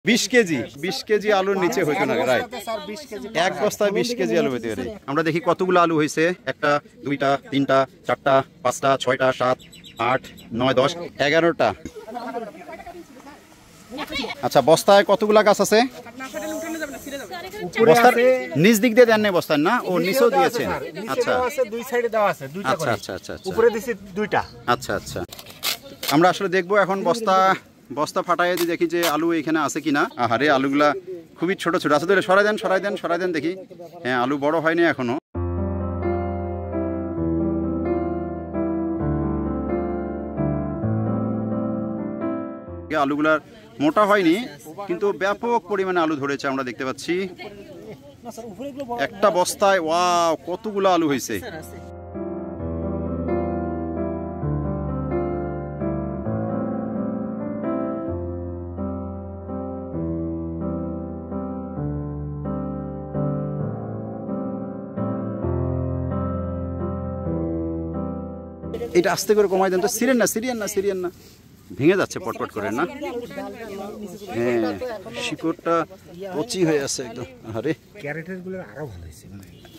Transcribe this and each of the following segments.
20 KG আলুর নিচে হইতো না, রাইট? এক বস্তায় 20 কেজি আলু হইতে পারে। আমরা দেখি কতগুলো আলু হয়েছে। 1টা 2টা 3টা 4টা 5টা 6টা 7 8 9 10 11টা। আচ্ছা, বস্তায় কতগুলা গাছ আছে? বস্তার নিচ দিক দিয়ে দেন নাই বস্তার, না? ও নিচেও দিয়েছেন। আচ্ছা, দুই সাইডে দেওয়া আছে, দুইটা করে। আচ্ছা আচ্ছা আচ্ছা, উপরে দিছি দুইটা। আচ্ছা আচ্ছা, আমরা আসলে দেখবো এখন বস্তা ফাটাই দিয়ে দেখি যে আলু এখানে আছে কিনা। আহারে, আলুগুলা খুবই ছোট ছোট। আচ্ছা, ধরে সরাই দেন দেখি। হ্যাঁ, আলু বড় হয়নি এখনো। আলুগুলার মোটা হয়নি, কিন্তু ব্যাপক পরিমাণে আলু ধরেছে আমরা দেখতে পাচ্ছি। একটা বস্তায় ওয়াও কতগুলো আলু হয়েছে। এটা আস্তে করে কমাই দেন তো। সিরিয়ান না ভেঙে যাচ্ছে পটপট করে, না? হ্যাঁ, শিকড়টা পচি হয়ে আছে একদম। আরে,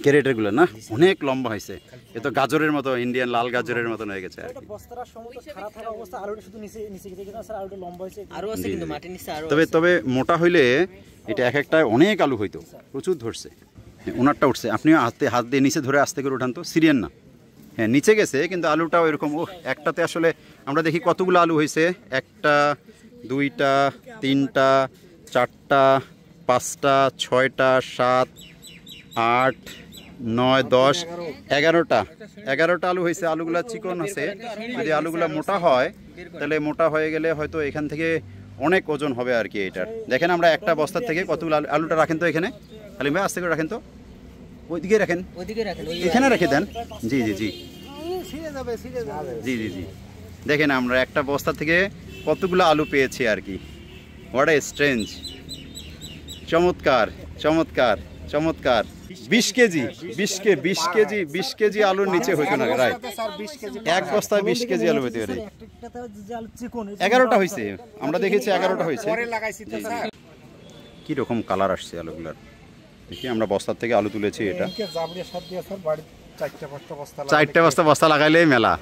ক্যারেটের গুলো না অনেক লম্বা হয়েছে। এ তো গাজরের মতো, ইন্ডিয়ান লাল গাজরের মতন হয়ে গেছে। তবে মোটা হইলে এটা এক একটা অনেক আলু হইতো, প্রচুর ধরছে। হ্যাঁ, ওনারটা উঠছে। আপনিও হাত দিয়ে নিচে ধরে আস্তে করে উঠান তো। সিরিয়ান না, হ্যাঁ নিচে গেছে, কিন্তু আলুটাও এরকম। ও, একটাতে আসলে আমরা দেখি কতগুলো আলু হয়েছে। 1টা 2টা 3টা 4টা 5টা 6টা 7 8 9 10 11টা আলু হয়েছে। আলুগুলা চিকন আছে। যদি আলুগুলা মোটা হয়, তাহলে মোটা হয়ে গেলে হয়তো এখান থেকে অনেক ওজন হবে আর কি এটার। দেখেন আমরা একটা বস্তার থেকে কতগুলো আলুটা রাখেন তো এখানে। খালি ভাই আস্তে করে রাখেন তো। ওইদিকে রাখেন, এখানে রেখে দেন। জি জি জি জি জি জি দেখেন আমরা একটা বস্তা থেকে কতগুলো আলু পেয়েছি আর কি। What a strange. চমৎকার চমৎকার চমৎকার। 20 কেজি আলুর নিচে হইতো না, রাইট? এক বস্তায় 20 কেজি আলু হইতে পারে। 11টা হয়েছে, আমরা দেখেছি 11টা হয়েছে। কি রকম কালার আসছে আলুগুলার দেখি। আমরা বস্তার থেকে আলু তুলেছি। এটা 4টা বস্তা লাগাইলেই মেলা।